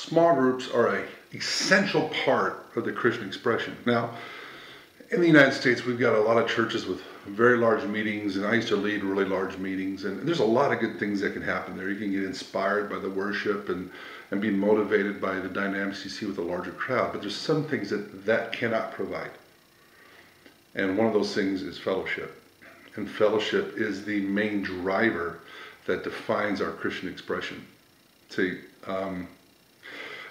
Small groups are an essential part of the Christian expression. Now, in the United States, we've got a lot of churches with very large meetings, and I used to lead really large meetings, and there's a lot of good things that can happen there. You can get inspired by the worship and be motivated by the dynamics you see with a larger crowd, but there's some things that cannot provide. And one of those things is fellowship. And fellowship is the main driver that defines our Christian expression. See,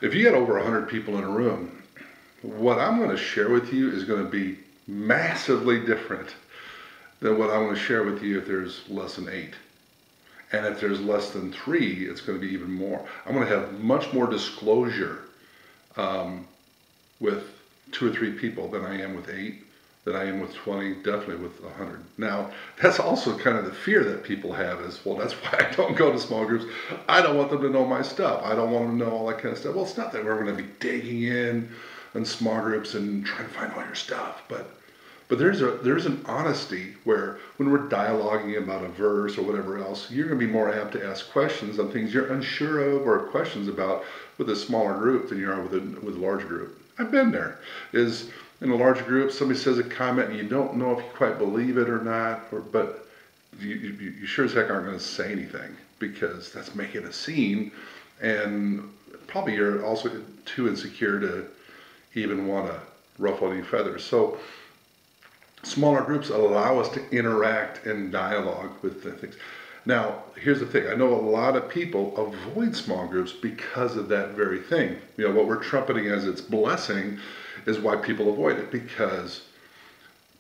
if you get over 100 people in a room, what I'm going to share with you is going to be massively different than what I'm going to share with you if there's less than 8. And if there's less than 3, it's going to be even more. I'm going to have much more disclosure with 2 or 3 people than I am with 8, than I am with 20, definitely with 100. Now, that's also kind of the fear that people have is, well, that's why I don't go to small groups. I don't want them to know my stuff. I don't want them to know all that kind of stuff. Well, it's not that we're going to be digging in small groups and trying to find all your stuff, but there's an honesty where when we're dialoguing about a verse or whatever else, you're going to be more apt to ask questions on things you're unsure of or questions about with a smaller group than you are with a larger group. I've been there. Is in a larger group, somebody says a comment and you don't know if you quite believe it or not, but you sure as heck aren't going to say anything because that's making a scene, and probably you're also too insecure to even want to ruffle any feathers. So smaller groups allow us to interact and dialogue with the things. Now, here's the thing. I know a lot of people avoid small groups because of that very thing. You know, what we're trumpeting as its blessing is why people avoid it, because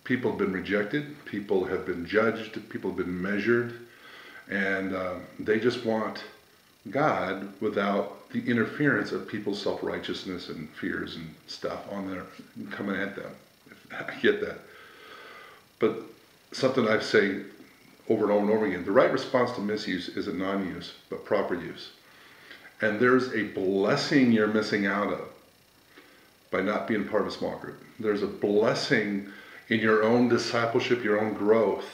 people have been rejected, people have been judged, people have been measured, and they just want God without the interference of people's self-righteousness and fears and stuff on there coming at them. I get that. But something I say over and over and over again, the right response to misuse isn't non-use, but proper use. And there's a blessing you're missing out of by not being part of a small group. There's a blessing in your own discipleship, your own growth,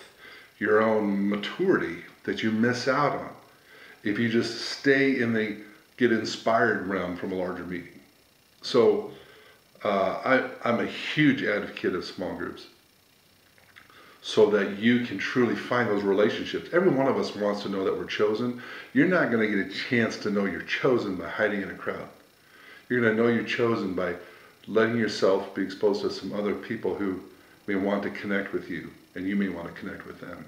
your own maturity that you miss out on if you just stay in the get inspired realm from a larger meeting. So I'm a huge advocate of small groups so that you can truly find those relationships. Every one of us wants to know that we're chosen. You're not going to get a chance to know you're chosen by hiding in a crowd. You're going to know you're chosen by letting yourself be exposed to some other people who may want to connect with you, and you may want to connect with them.